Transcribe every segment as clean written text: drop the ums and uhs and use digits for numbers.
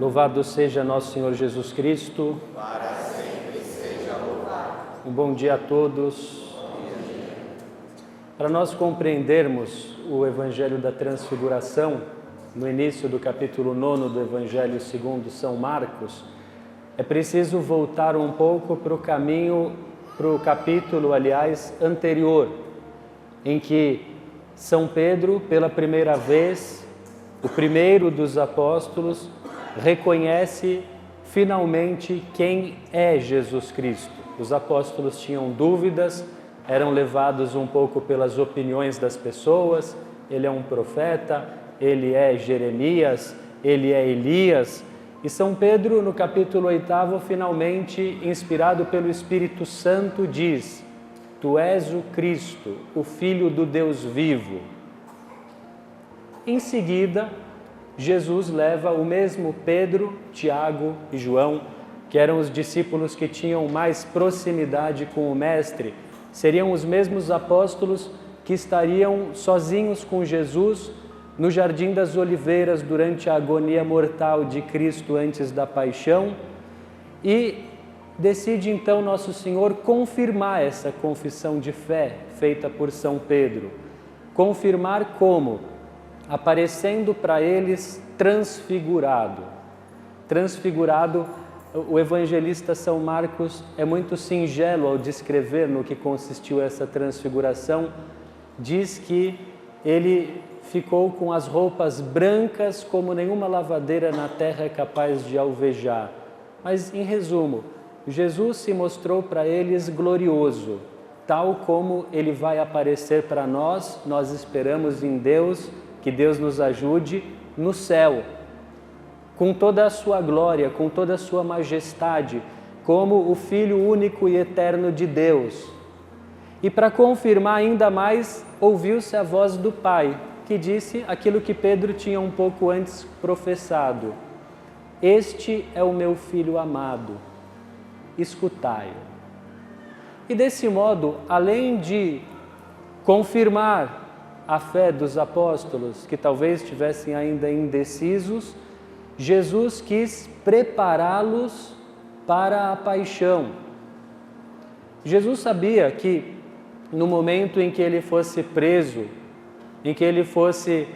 Louvado seja nosso Senhor Jesus Cristo. Para sempre seja louvado. Um bom dia a todos. Para nós compreendermos o Evangelho da Transfiguração, no início do capítulo 9 do Evangelho segundo São Marcos, é preciso voltar um pouco para o capítulo, anterior, em que São Pedro, pela primeira vez, o primeiro dos apóstolos, reconhece finalmente quem é Jesus Cristo. Os apóstolos tinham dúvidas, eram levados um pouco pelas opiniões das pessoas. Ele é um profeta, ele é Jeremias, ele é Elias. E São Pedro, no capítulo 8, finalmente, inspirado pelo Espírito Santo, diz: Tu és o Cristo, o Filho do Deus vivo. Em seguida, Jesus leva o mesmo Pedro, Tiago e João, que eram os discípulos que tinham mais proximidade com o Mestre, seriam os mesmos apóstolos que estariam sozinhos com Jesus no Jardim das Oliveiras durante a agonia mortal de Cristo antes da paixão, e decide então Nosso Senhor confirmar essa confissão de fé feita por São Pedro. Confirmar como? Aparecendo para eles transfigurado. Transfigurado, o evangelista São Marcos é muito singelo ao descrever no que consistiu essa transfiguração. Diz que ele ficou com as roupas brancas como nenhuma lavadeira na terra é capaz de alvejar. Mas, em resumo, Jesus se mostrou para eles glorioso, tal como ele vai aparecer para nós. Nós esperamos em Deus, que Deus nos ajude no céu, com toda a sua glória, com toda a sua majestade, como o Filho único e eterno de Deus. E para confirmar ainda mais, ouviu-se a voz do Pai, que disse aquilo que Pedro tinha um pouco antes professado: Este é o meu Filho amado, escutai-o. E desse modo, além de confirmar a fé dos apóstolos, que talvez estivessem ainda indecisos, Jesus quis prepará-los para a paixão. Jesus sabia que no momento em que ele fosse preso, em que ele fosse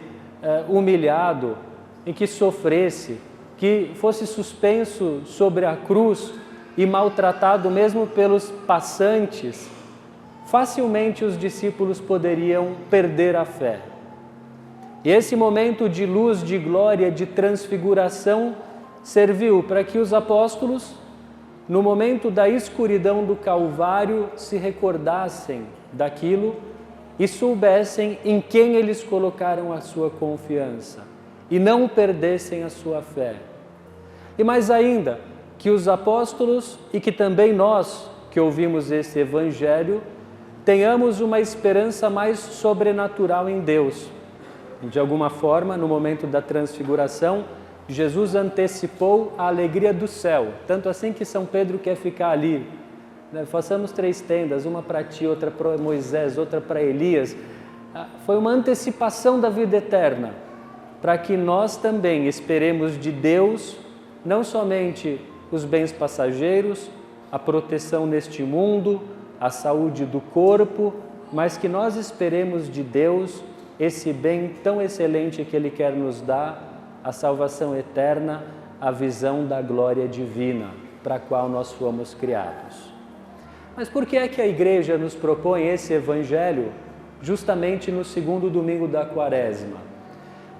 humilhado, em que sofresse, que fosse suspenso sobre a cruz e maltratado mesmo pelos passantes, facilmente os discípulos poderiam perder a fé. E esse momento de luz, de glória, de transfiguração serviu para que os apóstolos, no momento da escuridão do Calvário, se recordassem daquilo e soubessem em quem eles colocaram a sua confiança e não perdessem a sua fé. E mais ainda, que os apóstolos e que também nós que ouvimos esse Evangelho tenhamos uma esperança mais sobrenatural em Deus. De alguma forma, no momento da transfiguração, Jesus antecipou a alegria do céu, tanto assim que São Pedro quer ficar ali. Façamos 3 tendas, uma para ti, outra para Moisés, outra para Elias. Foi uma antecipação da vida eterna, para que nós também esperemos de Deus, não somente os bens passageiros, a proteção neste mundo, a saúde do corpo, mas que nós esperemos de Deus esse bem tão excelente que Ele quer nos dar, a salvação eterna, a visão da glória divina, para a qual nós fomos criados. Mas por que é que a Igreja nos propõe esse Evangelho justamente no segundo domingo da Quaresma?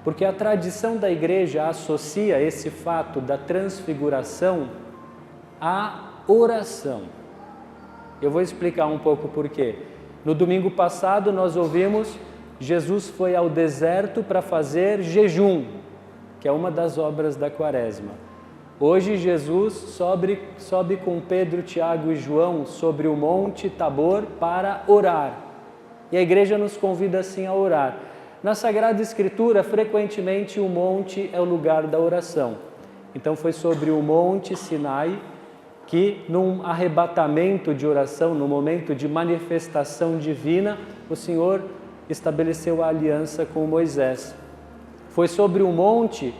Porque a tradição da Igreja associa esse fato da transfiguração à oração. Eu vou explicar um pouco por quê. No domingo passado nós ouvimos Jesus foi ao deserto para fazer jejum, que é uma das obras da Quaresma. Hoje Jesus sobe com Pedro, Tiago e João sobre o Monte Tabor para orar. E a Igreja nos convida assim a orar. Na Sagrada Escritura, frequentemente o monte é o lugar da oração. Então foi sobre o Monte Sinai que, num arrebatamento de oração, no momento de manifestação divina, o Senhor estabeleceu a aliança com Moisés. Foi sobre o monte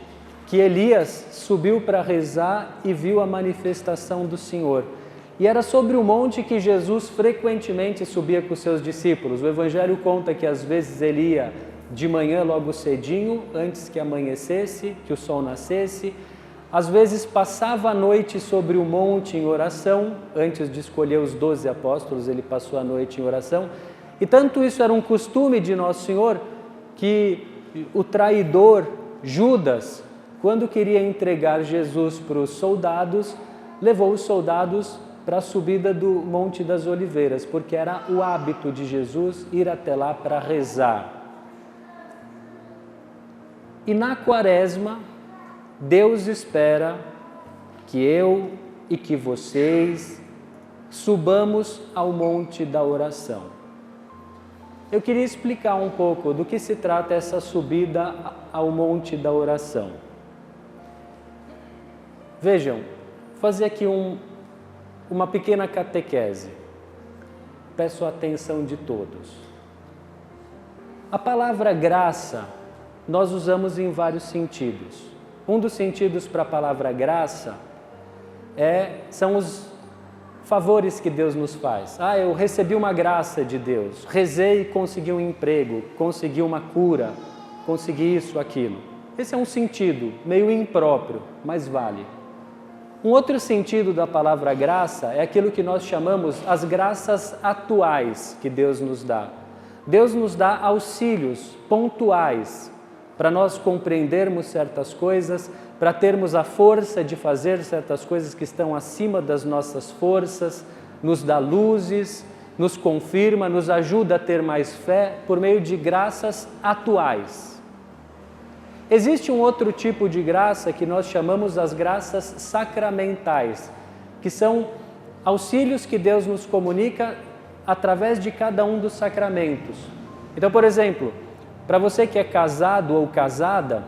que Elias subiu para rezar e viu a manifestação do Senhor. E era sobre o monte que Jesus frequentemente subia com os seus discípulos. O Evangelho conta que às vezes ele ia de manhã logo cedinho, antes que amanhecesse, que o sol nascesse. Às vezes passava a noite sobre o monte em oração, antes de escolher os 12 apóstolos, ele passou a noite em oração. E tanto isso era um costume de Nosso Senhor, que o traidor Judas, quando queria entregar Jesus para os soldados, levou os soldados para a subida do Monte das Oliveiras, porque era o hábito de Jesus ir até lá para rezar. E na Quaresma, Deus espera que eu e que vocês subamos ao Monte da Oração. Eu queria explicar um pouco do que se trata essa subida ao Monte da Oração. Vejam, vou fazer aqui uma pequena catequese. Peço a atenção de todos. A palavra graça nós usamos em vários sentidos. Um dos sentidos para a palavra graça são os favores que Deus nos faz. Eu recebi uma graça de Deus, rezei e consegui um emprego, consegui uma cura, consegui isso, aquilo. Esse é um sentido meio impróprio, mas vale. Um outro sentido da palavra graça é aquilo que nós chamamos as graças atuais que Deus nos dá. Deus nos dá auxílios pontuais para nós compreendermos certas coisas, para termos a força de fazer certas coisas que estão acima das nossas forças, nos dá luzes, nos confirma, nos ajuda a ter mais fé por meio de graças atuais. Existe um outro tipo de graça que nós chamamos as graças sacramentais, que são auxílios que Deus nos comunica através de cada um dos sacramentos. Então, por exemplo, para você que é casado ou casada,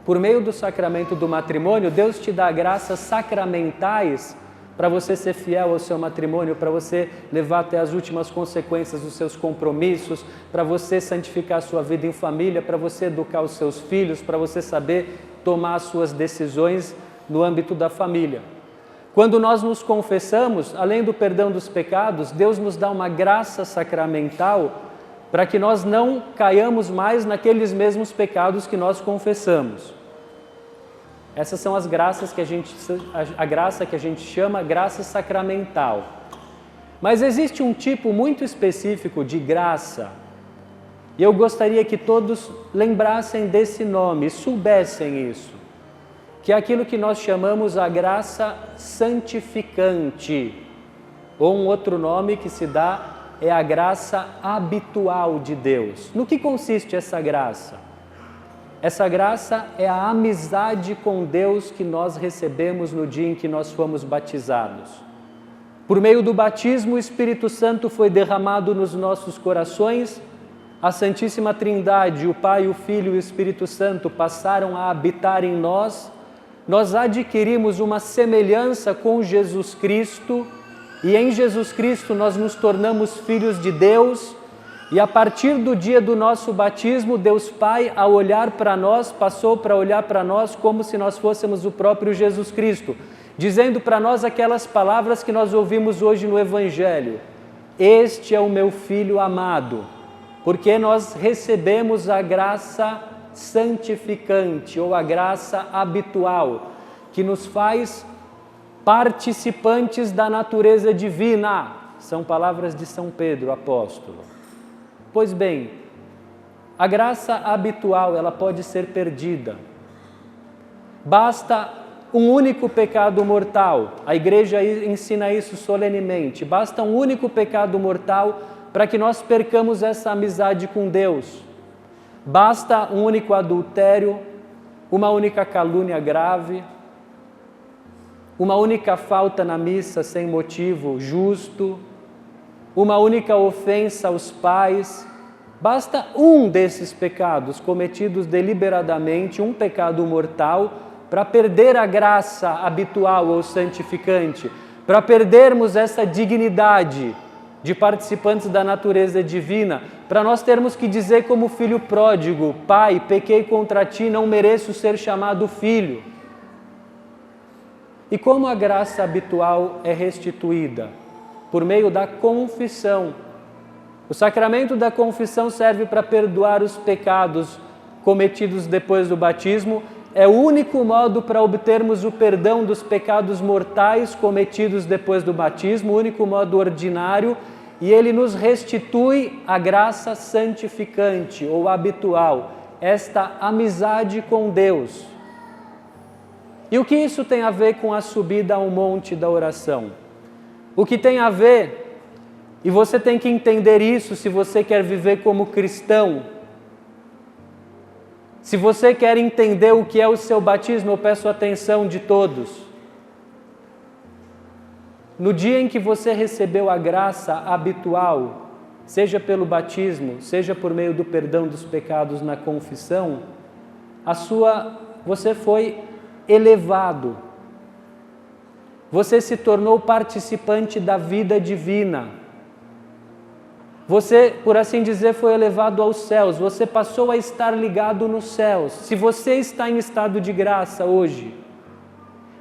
por meio do sacramento do matrimônio, Deus te dá graças sacramentais para você ser fiel ao seu matrimônio, para você levar até as últimas consequências dos seus compromissos, para você santificar a sua vida em família, para você educar os seus filhos, para você saber tomar as suas decisões no âmbito da família. Quando nós nos confessamos, além do perdão dos pecados, Deus nos dá uma graça sacramental para que nós não caiamos mais naqueles mesmos pecados que nós confessamos. Essas são as graças a graça que a gente chama graça sacramental. Mas existe um tipo muito específico de graça, e eu gostaria que todos lembrassem desse nome, soubessem isso, que é aquilo que nós chamamos a graça santificante, ou um outro nome que se dá é a graça habitual de Deus. No que consiste essa graça? Essa graça é a amizade com Deus que nós recebemos no dia em que nós fomos batizados. Por meio do batismo, o Espírito Santo foi derramado nos nossos corações, a Santíssima Trindade, o Pai, o Filho e o Espírito Santo passaram a habitar em nós, nós adquirimos uma semelhança com Jesus Cristo, e em Jesus Cristo nós nos tornamos filhos de Deus, e a partir do dia do nosso batismo, Deus Pai, ao olhar para nós, passou para olhar para nós como se nós fôssemos o próprio Jesus Cristo, dizendo para nós aquelas palavras que nós ouvimos hoje no Evangelho: este é o meu Filho amado, porque nós recebemos a graça santificante ou a graça habitual, que nos faz participantes da natureza divina. São palavras de São Pedro, apóstolo. Pois bem, a graça habitual, ela pode ser perdida. Basta um único pecado mortal, a igreja ensina isso solenemente, basta um único pecado mortal para que nós percamos essa amizade com Deus. Basta um único adultério, uma única calúnia grave, uma única falta na missa sem motivo justo, uma única ofensa aos pais. Basta um desses pecados cometidos deliberadamente, um pecado mortal, para perder a graça habitual ou santificante, para perdermos essa dignidade de participantes da natureza divina, para nós termos que dizer como filho pródigo: Pai, pequei contra ti, não mereço ser chamado filho. E como a graça habitual é restituída? Por meio da confissão. O sacramento da confissão serve para perdoar os pecados cometidos depois do batismo. É o único modo para obtermos o perdão dos pecados mortais cometidos depois do batismo, o único modo ordinário, e ele nos restitui a graça santificante ou habitual, esta amizade com Deus. E o que isso tem a ver com a subida ao monte da oração? O que tem a ver, e você tem que entender isso se você quer viver como cristão. Se você quer entender o que é o seu batismo, eu peço a atenção de todos. No dia em que você recebeu a graça habitual, seja pelo batismo, seja por meio do perdão dos pecados na confissão, você foi elevado. Você se tornou participante da vida divina. Você, por assim dizer, foi elevado aos céus. Você passou a estar ligado nos céus. Se você está em estado de graça hoje,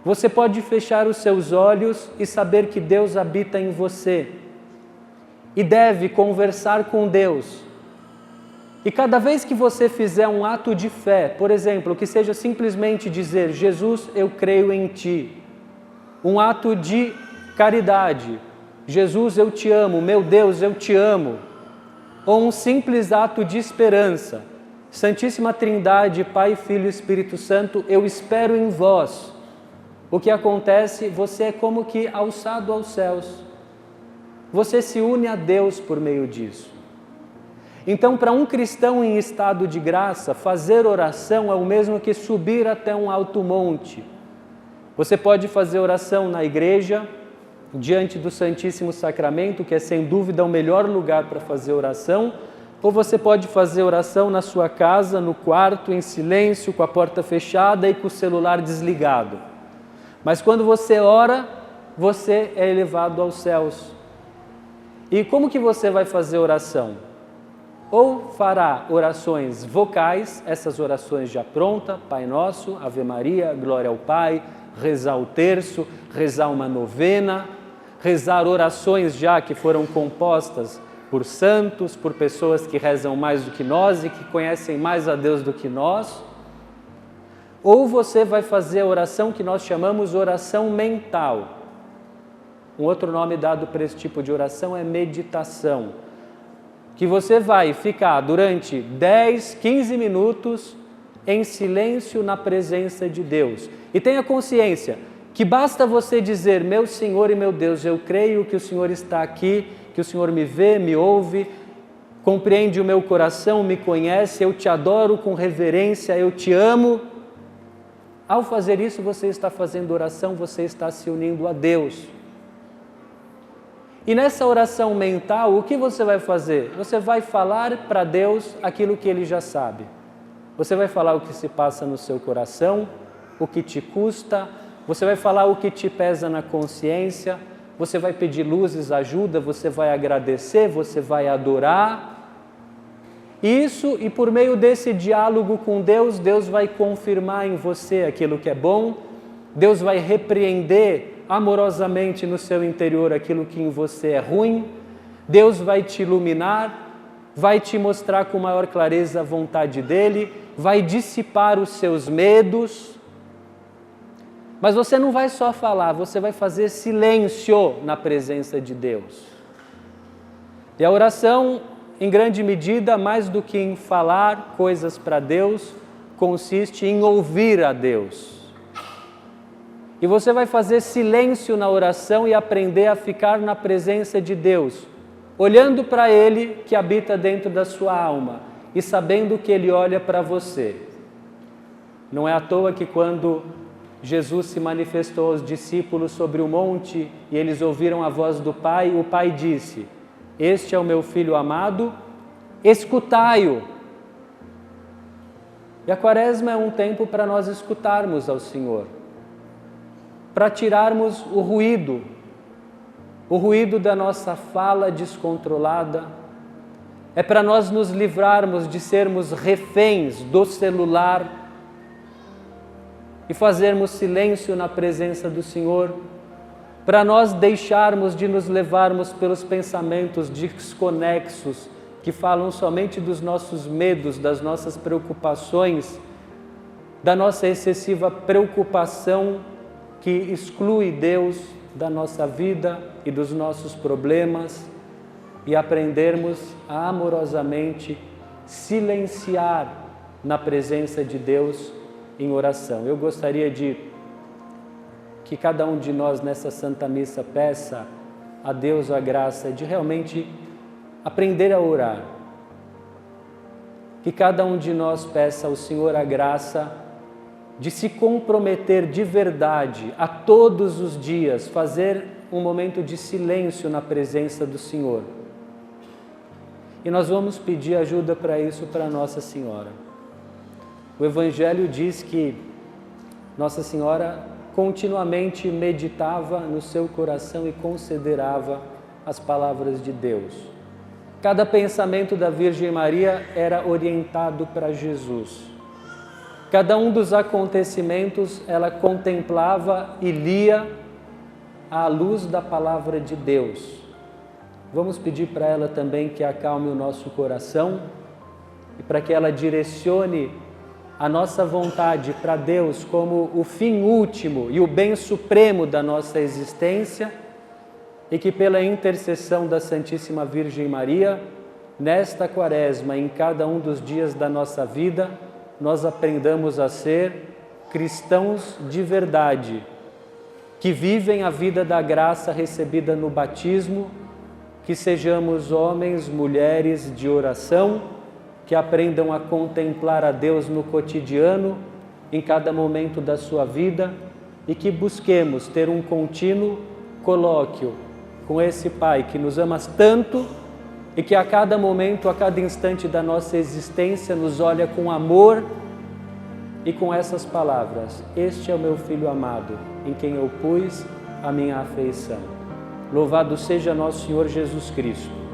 você pode fechar os seus olhos e saber que Deus habita em você. E deve conversar com Deus. E cada vez que você fizer um ato de fé, por exemplo, que seja simplesmente dizer: Jesus, eu creio em ti. Um ato de caridade: Jesus, eu te amo, meu Deus, eu te amo. Ou um simples ato de esperança: Santíssima Trindade, Pai, Filho e Espírito Santo, eu espero em vós. O que acontece? Você é como que alçado aos céus. Você se une a Deus por meio disso. Então, para um cristão em estado de graça, fazer oração é o mesmo que subir até um alto monte. Você pode fazer oração na igreja, diante do Santíssimo Sacramento, que é sem dúvida o melhor lugar para fazer oração, ou você pode fazer oração na sua casa, no quarto, em silêncio, com a porta fechada e com o celular desligado. Mas quando você ora, você é elevado aos céus. E como que você vai fazer oração? Ou fará orações vocais, essas orações já pronta, Pai Nosso, Ave Maria, Glória ao Pai, rezar o terço, rezar uma novena, rezar orações já que foram compostas por santos, por pessoas que rezam mais do que nós e que conhecem mais a Deus do que nós. Ou você vai fazer a oração que nós chamamos oração mental. Um outro nome dado para esse tipo de oração é meditação. Que você vai ficar durante 10, 15 minutos em silêncio na presença de Deus. E tenha consciência que basta você dizer: meu Senhor e meu Deus, eu creio que o Senhor está aqui, que o Senhor me vê, me ouve, compreende o meu coração, me conhece, eu te adoro com reverência, eu te amo. Ao fazer isso, você está fazendo oração, você está se unindo a Deus. E nessa oração mental, o que você vai fazer? Você vai falar para Deus aquilo que Ele já sabe. Você vai falar o que se passa no seu coração, o que te custa, você vai falar o que te pesa na consciência, você vai pedir luzes, ajuda, você vai agradecer, você vai adorar. Isso, e por meio desse diálogo com Deus, Deus vai confirmar em você aquilo que é bom, Deus vai repreender amorosamente no seu interior aquilo que em você é ruim, Deus vai te iluminar, vai te mostrar com maior clareza a vontade dEle, vai dissipar os seus medos. Mas você não vai só falar, você vai fazer silêncio na presença de Deus. E a oração, em grande medida, mais do que em falar coisas para Deus, consiste em ouvir a Deus. E você vai fazer silêncio na oração e aprender a ficar na presença de Deus, olhando para Ele que habita dentro da sua alma e sabendo que Ele olha para você. Não é à toa que quando Jesus se manifestou aos discípulos sobre o monte e eles ouviram a voz do Pai, o Pai disse: este é o meu Filho amado, escutai-o. E a Quaresma é um tempo para nós escutarmos ao Senhor, para tirarmos o ruído, o ruído da nossa fala descontrolada, é para nós nos livrarmos de sermos reféns do celular e fazermos silêncio na presença do Senhor, para nós deixarmos de nos levarmos pelos pensamentos desconexos que falam somente dos nossos medos, das nossas preocupações, da nossa excessiva preocupação que exclui Deus da nossa vida e dos nossos problemas, e aprendermos a amorosamente silenciar na presença de Deus em oração. Eu gostaria que cada um de nós nessa Santa Missa peça a Deus a graça de realmente aprender a orar. Que cada um de nós peça ao Senhor a graça de se comprometer de verdade a todos os dias, fazer um momento de silêncio na presença do Senhor. E nós vamos pedir ajuda para isso para Nossa Senhora. O Evangelho diz que Nossa Senhora continuamente meditava no seu coração e considerava as palavras de Deus. Cada pensamento da Virgem Maria era orientado para Jesus. Cada um dos acontecimentos ela contemplava e lia à luz da palavra de Deus. Vamos pedir para ela também que acalme o nosso coração e para que ela direcione a nossa vontade para Deus como o fim último e o bem supremo da nossa existência, e que pela intercessão da Santíssima Virgem Maria, nesta Quaresma, em cada um dos dias da nossa vida, nós aprendamos a ser cristãos de verdade, que vivem a vida da graça recebida no batismo, que sejamos homens, mulheres de oração, que aprendam a contemplar a Deus no cotidiano, em cada momento da sua vida, e que busquemos ter um contínuo colóquio com esse Pai que nos ama tanto e que a cada momento, a cada instante da nossa existência nos olha com amor e com essas palavras: este é o meu Filho amado, em quem eu pus a minha afeição. Louvado seja nosso Senhor Jesus Cristo.